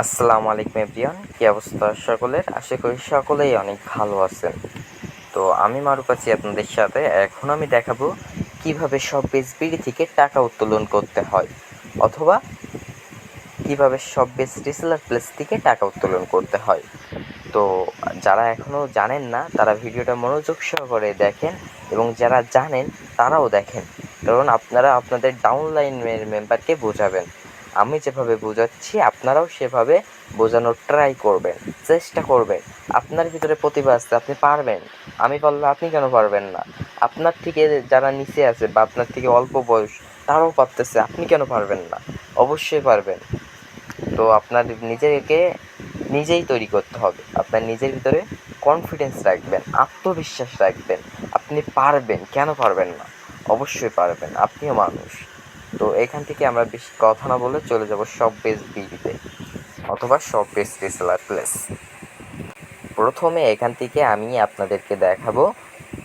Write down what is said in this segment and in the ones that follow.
আসসালামু আলাইকুম এভরিওয়ান, কী অবস্থা সকলের? আশা করি সকলেই অনেক ভালো আছেন। তো আমি মারুফ আছি আপনাদের সাথে। এখন আমি দেখাবো কিভাবে শপেজ বিডি থেকে টাকা উত্তোলন করতে হয়, অথবা কিভাবে শপেজ রিসেলার প্লেস থেকে টাকা উত্তোলন করতে হয়। তো যারা এখনও জানেন না তারা ভিডিওটা মনোযোগ সহকারে দেখেন, এবং যারা জানেন তারাও দেখেন, কারণ আপনারা আপনাদের ডাউনলাইনের মেম্বারকে বোঝাবেন। আমি যেভাবে বোঝাচ্ছি আপনারাও সেভাবে বোঝানোর ট্রাই করবেন, চেষ্টা করবেন। আপনার ভিতরে প্রতিভা আছে, আপনি পারবেন। আমি পারলে আপনি কেন পারবেন না? আপনার থেকে যারা নিচে আছে বা আপনার থেকে অল্প বয়স, তারাও পারতেছে, আপনি কেন পারবেন না? অবশ্যই পারবেন। তো আপনার নিজেকে নিজেই তৈরি করতে হবে। আপনার নিজের ভিতরে কনফিডেন্স রাখবেন, আত্মবিশ্বাস রাখবেন। আপনি পারবেন, কেন পারবেন না? অবশ্যই পারবেন, আপনিও মানুষ। তো এখান থেকে আমরা বেশি কথা না বলে চলে যাব শপেজ বিডিতে, অথবা শপেজ রিসেলার প্লেস। প্রথমে এখান থেকে আমি আপনাদেরকে দেখাবো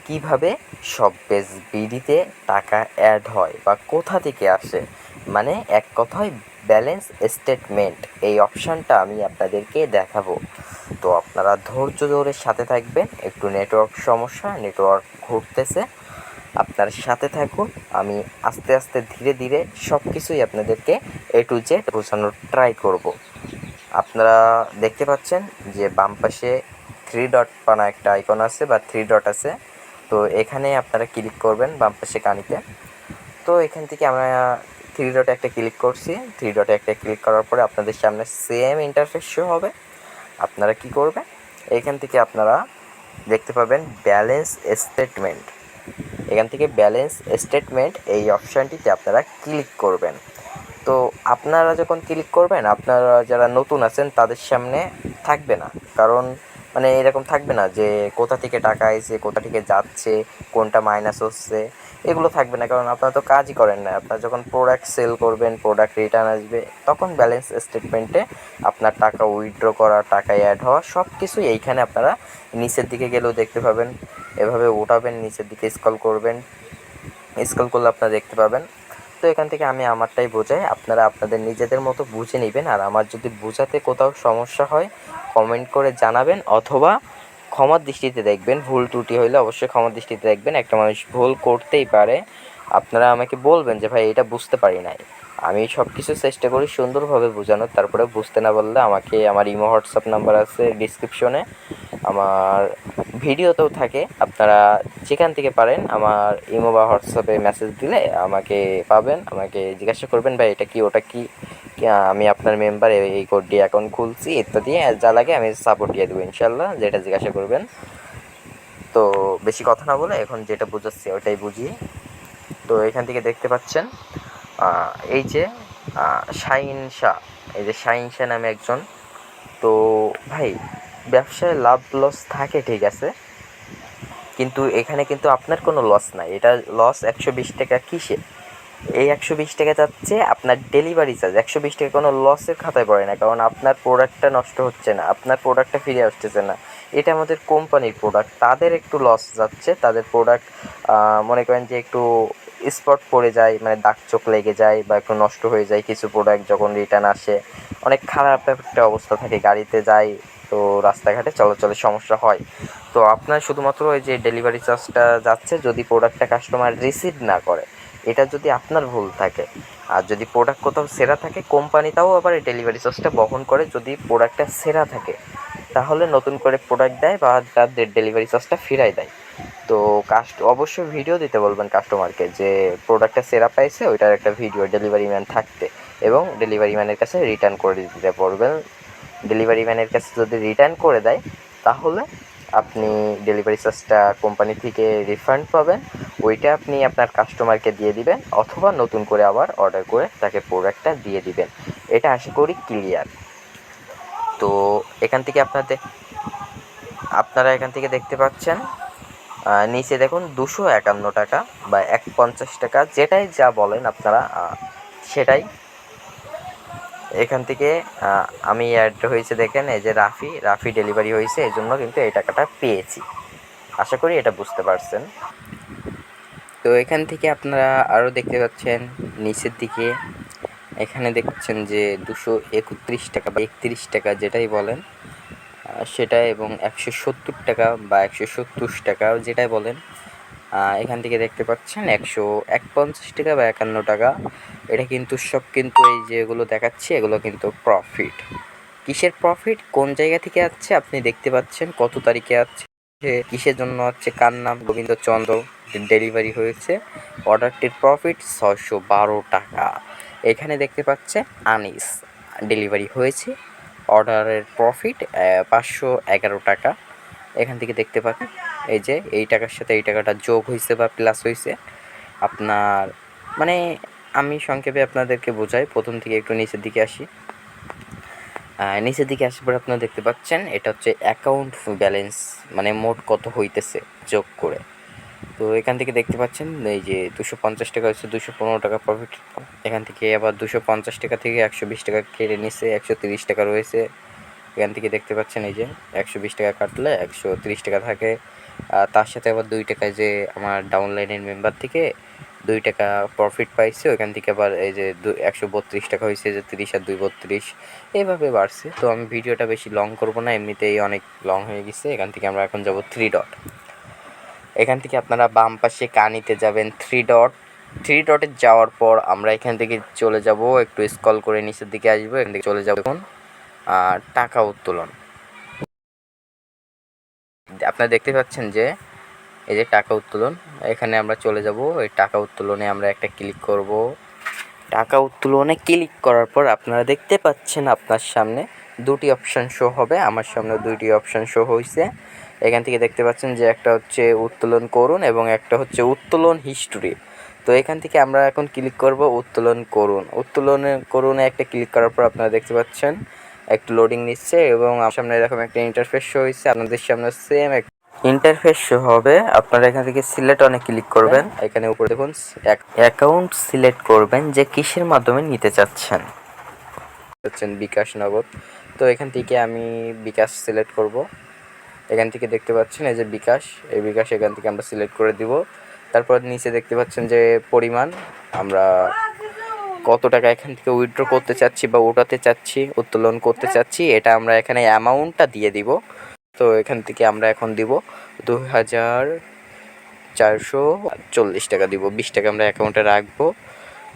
কিভাবে শপেজ বিডিতে টাকা অ্যাড হয় বা কোথা থেকে আসে, মানে এক কথায় ব্যালেন্স স্টেটমেন্ট, এই অপশানটা আমি আপনাদেরকে দেখাবো। তো আপনারা ধৈর্য ধরে সাথে থাকবেন। একটু নেটওয়ার্ক সমস্যা, নেটওয়ার্ক ঘুরতেছে, আপনার সাথে থাকুন। আমি আস্তে আস্তে ধীরে ধীরে সব কিছুই আপনাদেরকে এ টু জেড বোঝানোর ট্রাই করব। আপনারা দেখতে পাচ্ছেন যে বাম পাশে থ্রি ডট বানা একটা আইকন আছে বা থ্রি ডট আছে। তো এখানে আপনারা ক্লিক করবেন বাম পাশে কানিতে। তো এখান থেকে আমরা থ্রি ডটে একটা ক্লিক করছি। থ্রি ডটে একটা ক্লিক করার পরে আপনাদের সামনে সেম ইন্টারফেস শো হবে। আপনারা কি করবেন, এখান থেকে আপনারা দেখতে পাবেন ব্যালেন্স স্টেটমেন্ট। এখান থেকে ব্যালেন্স স্টেটমেন্ট এই অপশানটিতে আপনারা ক্লিক করবেন। তো আপনারা যখন ক্লিক করবেন, আপনারা যারা নতুন আছেন তাদের সামনে থাকবে না, কারণ মানে এরকম থাকবে না যে কোথা থেকে টাকা আসছে, কোথা থেকে যাচ্ছে, কোনটা মাইনাস হচ্ছে, এগুলো থাকবে না, কারণ আপনারা তো কাজই করেন না। আপনারা যখন প্রোডাক্ট সেল করবেন, প্রোডাক্ট রিটার্ন আসবে, তখন ব্যালেন্স স্টেটমেন্টে আপনার টাকা উইথড্র করা, টাকা অ্যাড হওয়া সব কিছুই এইখানে আপনারা নিচের দিকে গেলেও দেখতে পাবেন। এভাবে ওঠাবেন, নিচের দিকে স্ক্রল করবেন, স্ক্রল করলে আপনারা দেখতে পাবেন। তো এখান থেকে আমি আমারটাই বোঝাই, আপনারা আপনাদের নিজেদের মতো বুঝে নেবেন। আর আমার যদি বোঝাতে কোথাও সমস্যা হয় কমেন্ট করে জানাবেন, অথবা ক্ষমার দৃষ্টিতে দেখবেন। ভুল ত্রুটি হইলে অবশ্যই ক্ষমার দৃষ্টিতে দেখবেন, একটা মানুষ ভুল করতেই পারে। আপনারা আমাকে বলবেন যে ভাই এটা বুঝতে পারি নাই। আমি সব কিছু চেষ্টা করি সুন্দরভাবে বোঝানোর, তারপরে বুঝতে না বললে আমাকে আমার ইমো হোয়াটসঅ্যাপ নাম্বার আছে ডিসক্রিপশনে, আমার ভিডিওতেও থাকে। আপনারা যেখান থেকে পারেন আমার ইমো বা হোয়াটসঅ্যাপে মেসেজ দিলে আমাকে পাবেন। আমাকে জিজ্ঞাসা করবেন ভাই এটা কি, ওটা কি, আমি আপনার মেম্বার, এই কোড দিয়ে অ্যাকাউন্ট খুলছি ইত্যাদি, যা লাগে আমি সাপোর্ট দিয়ে দেবো ইনশাল্লাহ, যেটা জিজ্ঞাসা করবেন। তো বেশি কথা না বলে এখন যেটা বুঝাচ্ছি ওটাই বুঝিয়ে। তো এখান থেকে দেখতে পাচ্ছেন এই যে শাহিন শাহ, এই যে শাহিন শাহ নামে একজন। তো ভাই, ব্যবসায় লাভ লস থাকে ঠিক আছে, কিন্তু এখানে কিন্তু আপনার কোনো লস নাই। এটা লস 120 টাকা কিসে? এই 120 টাকা যাচ্ছে আপনার ডেলিভারি চার্জ। 120 টাকা কোনো লসের খাতায় পড়ে না, কারণ আপনার প্রোডাক্টটা নষ্ট হচ্ছে না, আপনার প্রোডাক্টটা ফিরে আসতেছে না। এটা আমাদের কোম্পানির প্রোডাক্ট, তাদের একটু লস যাচ্ছে। তাদের প্রোডাক্ট মনে করেন যে একটু স্পট পড়ে যায়, মানে দাগ চোখ লেগে যায় বা একটু নষ্ট হয়ে যায় কিছু প্রোডাক্ট যখন রিটার্ন আসে। অনেক খারাপ একটা অবস্থা থাকে, গাড়িতে যায়, তো রাস্তাঘাটে চলাচলের সমস্যা হয়। তো আপনার শুধুমাত্র ওই যে ডেলিভারি চার্জটা যাচ্ছে যদি প্রোডাক্টটা কাস্টমার রিসিভ না করে, এটা যদি আপনার ভুল থাকে। আর যদি প্রোডাক্ট কোথাও সেরা থাকে, কোম্পানি তাও আবার এই ডেলিভারি চার্জটা বহন করে। যদি প্রোডাক্টটা সেরা থাকে তাহলে নতুন করে প্রোডাক্ট দেয় বা তাদের ডেলিভারি চার্জটা ফিরাই দেয়। তো অবশ্যই ভিডিও দিতে বলবেন কাস্টমারকে যে প্রোডাক্টটা সেরা পাইছে, ওইটার একটা ভিডিও ডেলিভারি ম্যান থাকতে, এবং ডেলিভারি ম্যানের কাছে রিটার্ন করে দিতে বলবেন। ডেলিভারি ম্যানের কাছে যদি রিটার্ন করে দেয় তাহলে আপনি ডেলিভারি চার্জটা কোম্পানি থেকে রিফান্ড পাবেন। ওইটা আপনি আপনার কাস্টমারকে দিয়ে দিবেন, অথবা নতুন করে আবার অর্ডার করে তাকে প্রোডাক্টটা দিয়ে দিবেন। এটা আশা করি ক্লিয়ার। তো এখান থেকে আপনারা এখান থেকে দেখতে পাচ্ছেন নিচে দেখুন 251 টাকা বা 150 টাকা, যেটাই যা বলেন আপনারা সেটাই। এখান থেকে আমি অ্যাড হয়েছে দেখেন, এই যে রাফি ডেলিভারি হয়েছে, এই জন্য কিন্তু এই টাকাটা পেয়েছি। আশা করি এটা বুঝতে পারছেন। তো এখান থেকে আপনারা আরও দেখতে পাচ্ছেন নিচের দিকে এখানে দেখছেন যে 231 টাকা বা 31 টাকা যেটাই বলেন সেটা, এবং 170 টাকা বা 170 টাকা যেটাই বলেন, এখান থেকে দেখতে পাচ্ছেন 151 টাকা বা 51 টাকা। এটা কিন্তু সব কিন্তু এই যেগুলো দেখাচ্ছি এগুলো কিন্তু প্রফিট। কিসের প্রফিট, কোন জায়গা থেকে আসছে আপনি দেখতে পাচ্ছেন, কত তারিখে আসছে, কিসের জন্য হচ্ছে, কার নাম, গোবিন্দচন্দ্র, ডেলিভারি হয়েছে, অর্ডারটির প্রফিট 612 টাকা। এখানে দেখতে পাচ্ছে আনিস, ডেলিভারি হয়েছে, অর্ডারের প্রফিট 511 টাকা। এখান থেকে দেখতে পাচ্ছেন এই যে এই টাকার সাথে এই টাকাটা যোগ হয়েছে বা প্লাস হয়েছে আপনার, মানে আমি সংক্ষেপে আপনাদেরকে বোঝাই, প্রথম থেকে একটু নিচের দিকে আসি। নিচের দিকে আসার পরে আপনারা দেখতে পাচ্ছেন এটা হচ্ছে অ্যাকাউন্ট ব্যালেন্স, মানে মোট কত হইতেছে যোগ করে। তো এখান থেকে দেখতে পাচ্ছেন এই যে 250 টাকা হচ্ছে 215 টাকা প্রফিট। এখান থেকে আবার 250 টাকা থেকে 120 টাকা কেটে নিচ্ছে, 130 টাকা রয়েছে। এখান থেকে দেখতে পাচ্ছেন এই যে 120 টাকা কাটলে 130 টাকা থাকে। তার সাথে আবার 2 টাকায় যে আমার ডাউনলাইনের মেম্বার থেকে 2 টাকা প্রফিট পাইছে, ওইখান থেকে আবার এই যে 132 টাকা হয়েছে, যে 30 আর 2 32, এইভাবে বাড়ছে। তো আমি ভিডিওটা বেশি লং করব না, এমনিতেই অনেক লং হয়ে গেছে। এখান থেকে আমরা এখন যাব 3 ডট। এখান থেকে আপনারা বাম পাশে কানিতে যাবেন, 3 ডটে যাওয়ার পর আমরা এখান থেকে চলে যাব, একটু স্ক্রল করে নিচের দিকে আসবো, এখান থেকে চলে যাব এখন টাকা উত্তোলন। আপনারা দেখতে পাচ্ছেন যে এই যে টাকা উত্তোলন, এখানে আমরা চলে যাব। এই টাকা উত্তোলনে আমরা একটা ক্লিক করব। টাকা উত্তোলনে ক্লিক করার পর আপনারা দেখতে পাচ্ছেন আপনার সামনে দুটি অপশান শো হবে। আমার সামনে দুইটি অপশান শো হয়েছে। এখান থেকে দেখতে পাচ্ছেন যে একটা হচ্ছে উত্তোলন করুন এবং একটা হচ্ছে উত্তোলন হিস্টোরি। তো এখান থেকে আমরা এখন ক্লিক করব উত্তোলন করুন। করুনে একটা ক্লিক করার পর আপনারা দেখতে পাচ্ছেন একটু লোডিং নিচ্ছে এবং আমার সামনে এরকম একটা ইন্টারফেস শো হয়েছে। আপনাদের সামনে সেম ইন্টারফেস শো হবে। আপনারা এখান থেকে সিলেক্ট অনে ক্লিক করবেন। এখানে উপরে দেখুন অ্যাকাউন্ট সিলেক্ট করবেন যে কিসের মাধ্যমে নিতে চাচ্ছেন, বিকাশ, নগদ। তো এখান থেকে আমি বিকাশ সিলেক্ট করব। এখান থেকে দেখতে পাচ্ছেন এই যে বিকাশ, এই বিকাশ এখান থেকে আমরা সিলেক্ট করে দিব। তারপর নিচে দেখতে পাচ্ছেন যে পরিমাণ, আমরা কত টাকা এখান থেকে উইথড্র করতে চাচ্ছি বা ওঠাতে চাচ্ছি, উত্তোলন করতে চাচ্ছি, এটা আমরা এখানে অ্যামাউন্টটা দিয়ে দিব। তো এখান থেকে আমরা এখন দিব 2440 টাকা দিব, 20 টাকা আমরা অ্যাকাউন্টে রাখবো।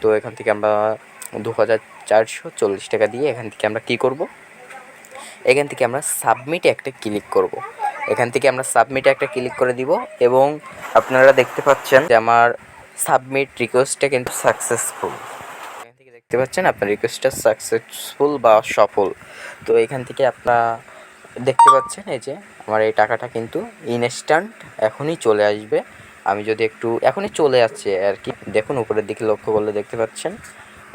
তো এখান থেকে আমরা 2440 টাকা দিয়ে এখান থেকে আমরা কী করব, এখান থেকে আমরা সাবমিটে একটা ক্লিক করব। এখান থেকে আমরা সাবমিটে একটা ক্লিক করে দিব এবং আপনারা দেখতে পাচ্ছেন যে আমার সাবমিট রিকোয়েস্টটা কিন্তু সাকসেসফুল। এখান থেকে দেখতে পাচ্ছেন আপনার রিকোয়েস্টটা সাকসেসফুল বা সফল। তো এখান থেকে আপনারা দেখতে পাচ্ছেন এই যে আমার এই টাকাটা কিন্তু ইনস্ট্যান্ট এখনই চলে আসবে। আমি যদি একটু এখনই চলে আসছে আর কি, দেখুন উপরের দিকে লক্ষ্য করলে দেখতে পাচ্ছেন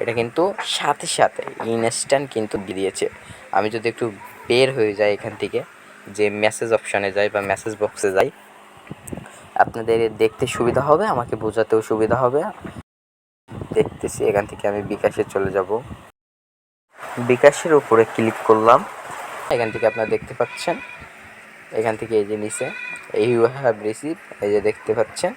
এটা কিন্তু সাথে সাথে ইনস্ট্যান্ট কিন্তু দিয়েছে। আমি যদি একটু বের হয়ে যাই এখান থেকে, যে মেসেজ অপশানে যাই বা মেসেজ বক্সে যাই, আপনাদের দেখতে সুবিধা হবে, আমাকে বোঝাতেও সুবিধা হবে। দেখতেছি এখান থেকে আমি বিকাশে চলে যাব। বিকাশের উপরে ক্লিক করলাম। এখান থেকে আপনারা দেখতে পাচ্ছেন এখান থেকে এই যে নিচে ইউ হ্যাভ রিসিভ, এই যে দেখতে পাচ্ছেন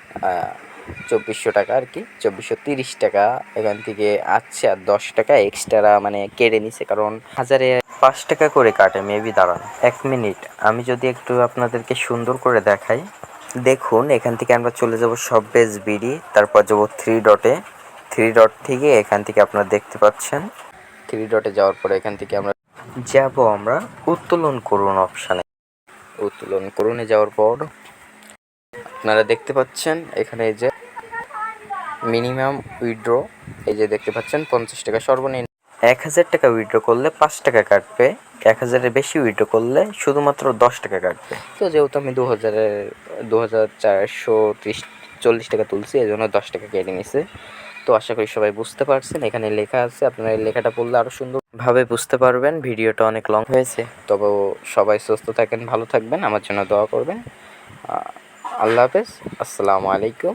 2400 টাকা আর কি, 2430 টাকা এখান থেকে আসছে। আর 10 টাকা এক্সট্রা মানে কেটে নিছে, কারণ 5 টাকা করে কাটে মেবি। দাঁড়ান 1 মিনিট, আমি যদি একটু আপনাদেরকে সুন্দর করে দেখাই। দেখুন এখান থেকে আমরা চলে যাব সব পেজ বিডি, তারপর যাব 3 ডটে। 3 ডট থেকে এখান থেকে আপনারা দেখতে পাচ্ছেন 3 ডটে যাওয়ার পরে এখান থেকে আমরা যাব আমরা উত্তোলন করুন অপশানে। উত্তোলন করুনে যাওয়ার পর আপনারা দেখতে পাচ্ছেন এখানে এই যে মিনিমাম উইথড্র, এই যে দেখতে পাচ্ছেন 50 টাকা সর্বনিম্ন। 1000 টাকা উইথড্র করলে 5 টাকা কাটবে, 1000-এর বেশি উইথড্র করলে শুধুমাত্র 10 টাকা কাটবে। তো যেহেতু আমি 2440 টাকা তুলছি, এই জন্য 10 টাকা কেটে নিছে। তো আশা করি সবাই বুঝতে পারছেন, এখানে লেখা আছে, আপনারা এই লেখাটা পড়লে আরও সুন্দরভাবে বুঝতে পারবেন। ভিডিওটা অনেক লং হয়েছে, তবেও সবাই সুস্থ থাকেন, ভালো থাকবেন, আমার জন্য দোয়া করবেন। আল্লাহ হাফেজ, আসসালামু আলাইকুম।